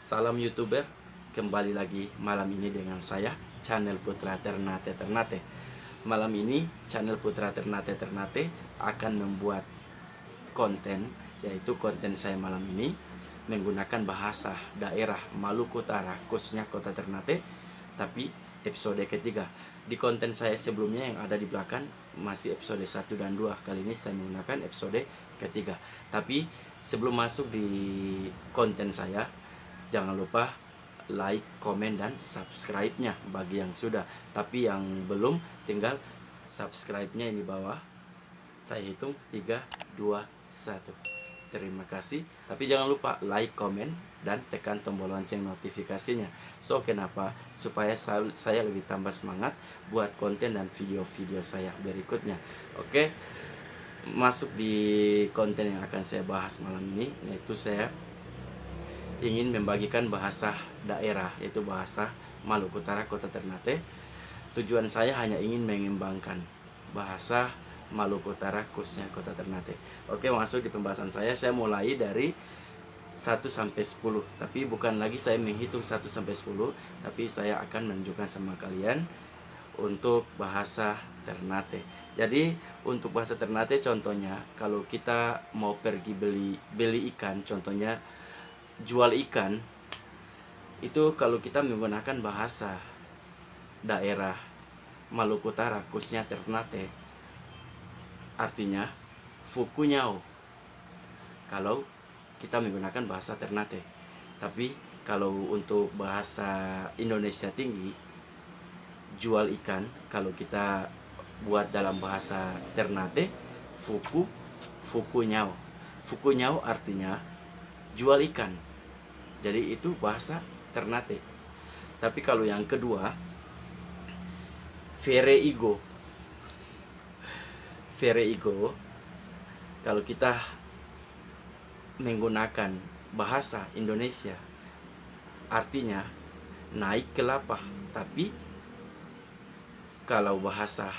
Salam YouTuber, kembali lagi malam ini dengan saya, channel Putra Ternate Ternate. Malam ini, channel Putra Ternate Ternate akan membuat konten, yaitu konten saya malam ini menggunakan bahasa daerah Maluku Utara, khususnya Kota Ternate, tapi episode ketiga. Di konten saya sebelumnya yang ada di belakang masih episode 1 dan 2. Kali ini saya menggunakan episode ketiga. Tapi sebelum masuk di konten saya, jangan lupa like, komen, dan subscribe-nya bagi yang sudah. Tapi yang belum, tinggal subscribe-nya ini bawah. Saya hitung 3, 2, 1. Terima kasih. Tapi jangan lupa like, komen, dan tekan tombol lonceng notifikasinya. So, kenapa? Supaya saya lebih tambah semangat buat konten dan video-video saya berikutnya. Oke, masuk di konten yang akan saya bahas malam ini, yaitu saya ingin membagikan bahasa daerah, yaitu bahasa Maluku Utara Kota Ternate. Tujuan saya hanya ingin mengembangkan bahasa Maluku Utara khususnya Kota Ternate. Oke, masuk di pembahasan saya mulai dari 1 sampai 10. Tapi bukan lagi saya menghitung 1 sampai 10, tapi saya akan menunjukkan sama kalian untuk bahasa Ternate. Jadi untuk bahasa Ternate, contohnya kalau kita mau pergi beli ikan, contohnya jual ikan, itu kalau kita menggunakan bahasa daerah Maluku Utara khususnya Ternate, artinya fukunyao kalau kita menggunakan bahasa Ternate. Tapi kalau untuk bahasa Indonesia tinggi, jual ikan, kalau kita buat dalam bahasa Ternate, fukunyao. Fukunyao artinya jual ikan. Jadi itu bahasa Ternate. Tapi kalau yang kedua, vereigo. Vereigo, kalau kita menggunakan bahasa Indonesia, artinya naik kelapa. Tapi kalau bahasa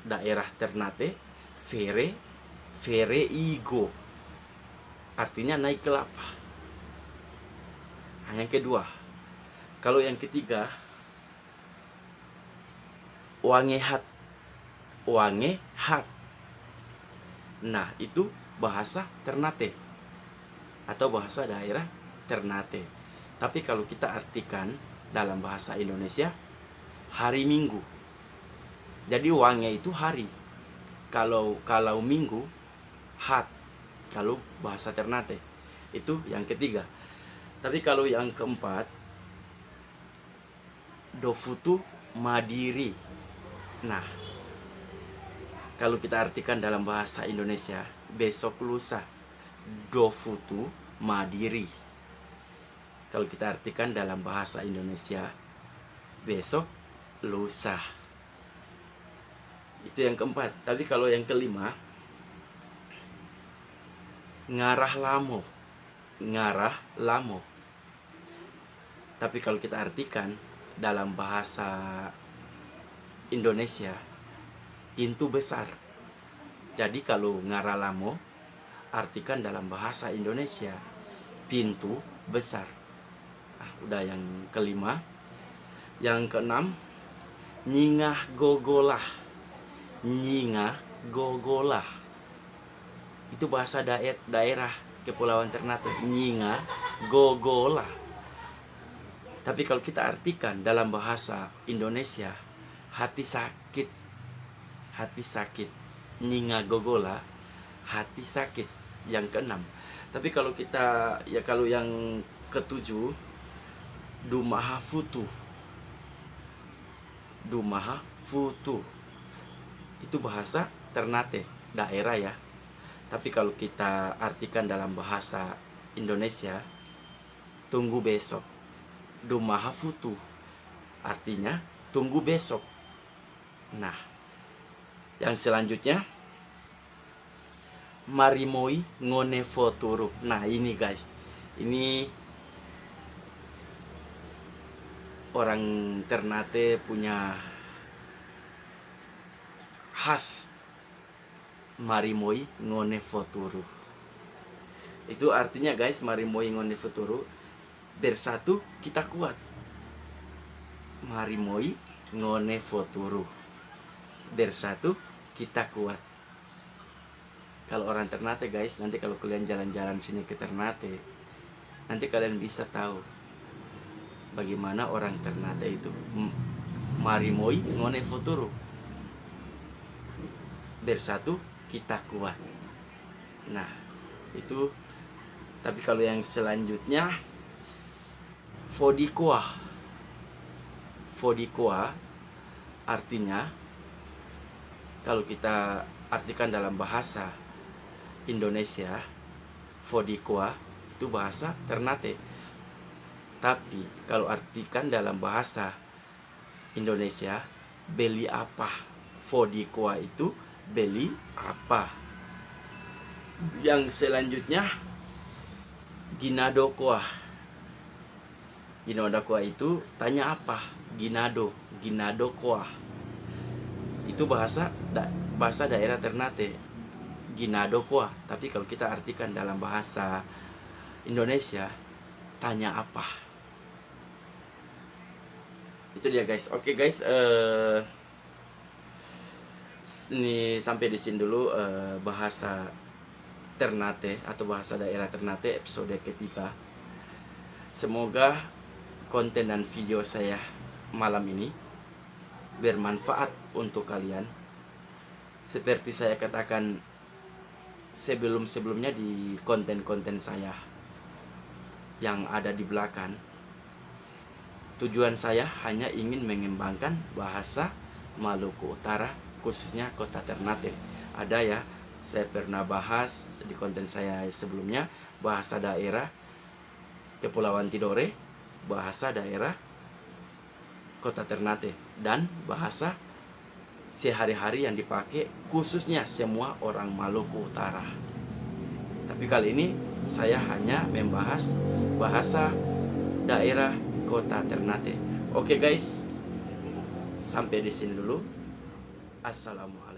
daerah Ternate, vereigo artinya naik kelapa. Yang kedua. Kalau yang ketiga, wangehat. Wangehat. Nah, itu bahasa Ternate atau bahasa daerah Ternate. Tapi kalau kita artikan dalam bahasa Indonesia, hari Minggu. Jadi wange itu hari. Kalau minggu, hat. Kalau bahasa Ternate. Itu yang ketiga. Tapi kalau yang keempat, dofutu madiri. Nah, kalau kita artikan dalam bahasa Indonesia, besok lusa, dofutu madiri. Kalau kita artikan dalam bahasa Indonesia, besok lusa. Itu yang keempat. Tapi kalau yang kelima, ngarah lamo. Ngarah lamo. Tapi kalau kita artikan dalam bahasa Indonesia, pintu besar. Jadi kalau ngaralamo artikan dalam bahasa Indonesia, pintu besar. Udah yang kelima. Yang keenam, nyingah gogolah. Nyingah gogolah. Itu bahasa daerah Kepulauan Ternate. Nyingah gogolah. Tapi kalau kita artikan dalam bahasa Indonesia, hati sakit. Hati sakit. Nyinga gogola, hati sakit. Yang keenam. Tapi kalau kita, kalau yang ketujuh, dumaha futu. Dumaha futu. Itu bahasa Ternate, daerah ya. Tapi kalau kita artikan dalam bahasa Indonesia, tunggu besok. Dumaha futu artinya tunggu besok. Nah, yang selanjutnya, marimoi ngone foturu. Nah, ini guys, ini orang Ternate punya khas, marimoi ngone foturu. Itu artinya guys, marimoi ngone foturu Bersatu kita kuat. Marimoi ngone foturu. Bersatu kita kuat. Kalau orang Ternate guys, nanti kalau kalian jalan-jalan sini ke Ternate, nanti kalian bisa tahu bagaimana orang Ternate itu. Marimoi ngone foturu. Bersatu kita kuat. Nah, itu. Tapi kalau yang selanjutnya, Fodikoa. Fodikoa artinya, kalau kita artikan dalam bahasa Indonesia, Fodikoa itu bahasa Ternate. Tapi kalau artikan dalam bahasa Indonesia, beli apa? Fodikoa itu beli apa? Yang selanjutnya, Ginadokoa. Ginadokoa itu tanya apa? Ginadokoa. Itu bahasa daerah Ternate. Ginadokoa. Tapi kalau kita artikan dalam bahasa Indonesia, tanya apa? Itu dia guys. Oke guys, ini sampai di sini dulu bahasa Ternate atau bahasa daerah Ternate episode ketiga. Semoga konten dan video saya malam ini bermanfaat untuk kalian. Seperti saya katakan sebelumnya di konten-konten saya yang ada di belakang, tujuan saya hanya ingin mengembangkan bahasa Maluku Utara, khususnya kota Ternate. Ada ya, saya pernah bahas di konten saya sebelumnya bahasa daerah Kepulauan Tidore, bahasa daerah kota Ternate, dan bahasa sehari-hari yang dipakai khususnya semua orang Maluku Utara. Tapi kali ini saya hanya membahas bahasa daerah kota Ternate. Oke guys, sampai di sini dulu. Assalamualaikum.